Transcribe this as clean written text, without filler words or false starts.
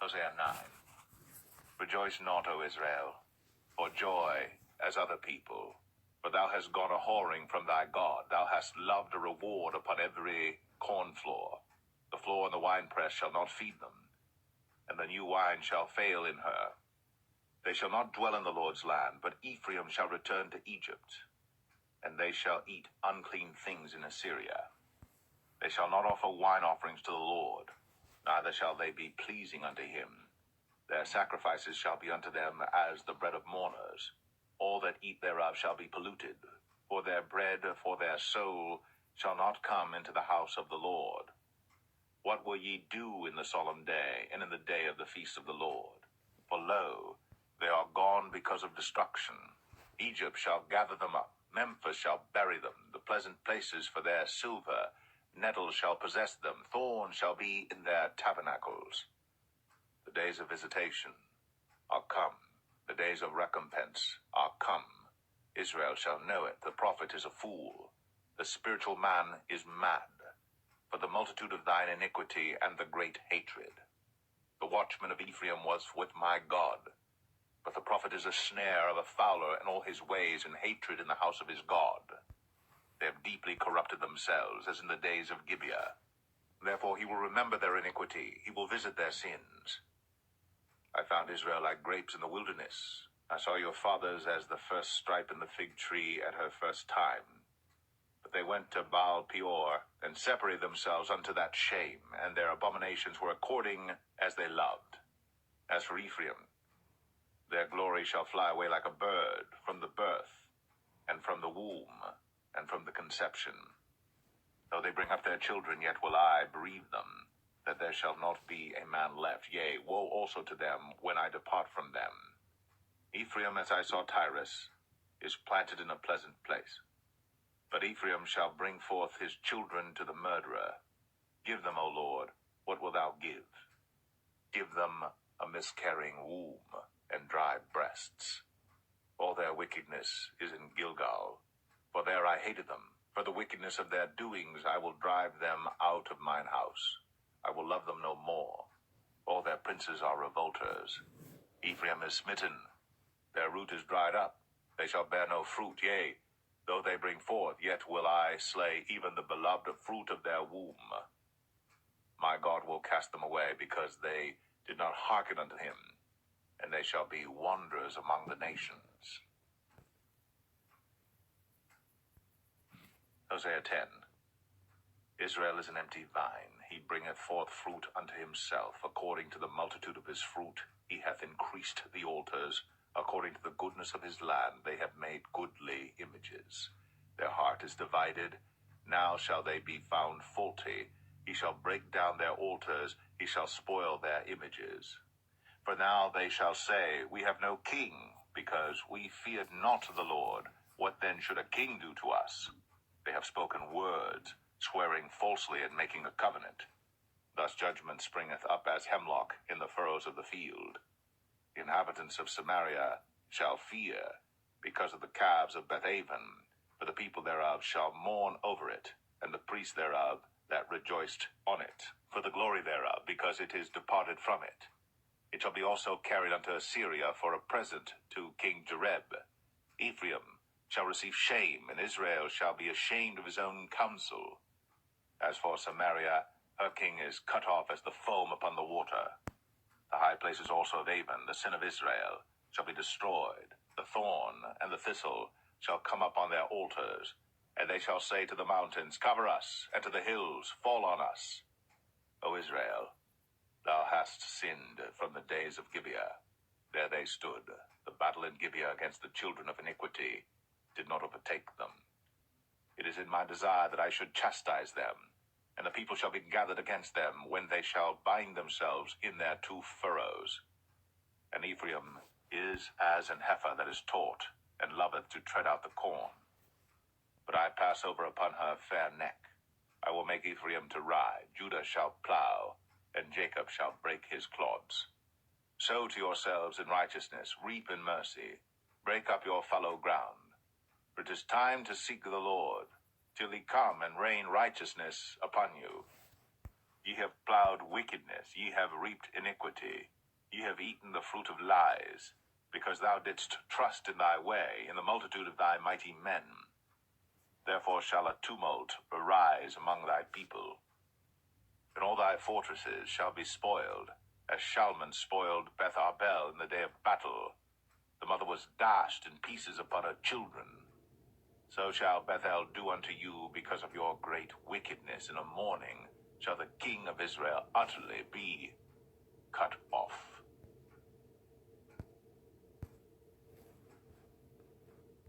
Hosea 9. Rejoice not, O Israel, for joy as other people. For thou hast gone a whoring from thy God. Thou hast loved a reward upon every corn floor. The floor and the winepress shall not feed them, and the new wine shall fail in her. They shall not dwell in the Lord's land, but Ephraim shall return to Egypt, and they shall eat unclean things in Assyria. They shall not offer wine offerings to the Lord, neither shall they be pleasing unto him. Their sacrifices shall be unto them as the bread of mourners. All that eat thereof shall be polluted. For their bread, for their soul, shall not come into the house of the Lord. What will ye do in the solemn day, and in the day of the feast of the Lord? For lo, they are gone because of destruction. Egypt shall gather them up. Memphis shall bury them. The pleasant places for their silver. Nettles shall possess them. Thorns shall be in their tabernacles. The days of visitation are come. The days of recompense are come. Israel shall know it. The prophet is a fool. The spiritual man is mad. For the multitude of thine iniquity and the great hatred. The watchman of Ephraim was with my God. But the prophet is a snare of a fowler in all his ways, and hatred in the house of his God. They have deeply corrupted themselves, as in the days of Gibeah. Therefore he will remember their iniquity. He will visit their sins. I found Israel like grapes in the wilderness. I saw your fathers as the first stripe in the fig tree at her first time. But they went to Baal Peor, and separated themselves unto that shame, and their abominations were according as they loved. As for Ephraim, their glory shall fly away like a bird from the birth, and from the womb, and from the conception. Though they bring up their children, yet will I bereave them, that there shall not be a man left. Yea, woe also to them when I depart from them. Ephraim, as I saw Tyrus, is planted in a pleasant place. But Ephraim shall bring forth his children to the murderer. Give them, O Lord, what wilt thou give? Give them a miscarrying womb and dry breasts. All their wickedness is in Gilgal, for there I hated them. For the wickedness of their doings I will drive them out of mine house. I will love them no more. All their princes are revolters. Ephraim is smitten. Their root is dried up. They shall bear no fruit. Yea, though they bring forth, yet will I slay even the beloved fruit of their womb. My God will cast them away, because they did not hearken unto him, and they shall be wanderers among the nations. Hosea 10. Israel is an empty vine. He bringeth forth fruit unto himself. According to the multitude of his fruit he hath increased the altars. According to the goodness of his land they have made goodly images. Their heart is divided. Now shall they be found faulty. He shall break down their altars. He shall spoil their images. For now they shall say, We have no king, because we feared not the Lord. What then should a king do to us? They have spoken words, swearing falsely and making a covenant. Thus judgment springeth up as hemlock in the furrows of the field. The inhabitants of Samaria shall fear, because of the calves of Bethaven, for the people thereof shall mourn over it, and the priests thereof that rejoiced on it, for the glory thereof, because it is departed from it. It shall be also carried unto Assyria for a present to King Jareb. Ephraim shall receive shame, and Israel shall be ashamed of his own counsel. As for Samaria, her king is cut off as the foam upon the water. The high places also of Avon, the sin of Israel, shall be destroyed. The thorn and the thistle shall come up on their altars, and they shall say to the mountains, Cover us, and to the hills, Fall on us. O Israel, thou hast sinned from the days of Gibeah. There they stood. The battle in Gibeah against the children of iniquity did not overtake them. It is in my desire that I should chastise them, and the people shall be gathered against them, when they shall bind themselves in their two furrows. And Ephraim is as an heifer that is taught, and loveth to tread out the corn. But I pass over upon her fair neck. I will make Ephraim to ride, Judah shall plow, and Jacob shall break his clods. Sow to yourselves in righteousness, reap in mercy, break up your fallow ground. For it is time to seek the Lord, till he come and rain righteousness upon you. Ye have plowed wickedness, ye have reaped iniquity. Ye have eaten the fruit of lies, because thou didst trust in thy way, in the multitude of thy mighty men. Therefore shall a tumult arise among thy people, and all thy fortresses shall be spoiled, as Shalman spoiled Beth Arbel in the day of battle. The mother was dashed in pieces upon her children. So shall Bethel do unto you because of your great wickedness. In a morning shall the king of Israel utterly be cut off.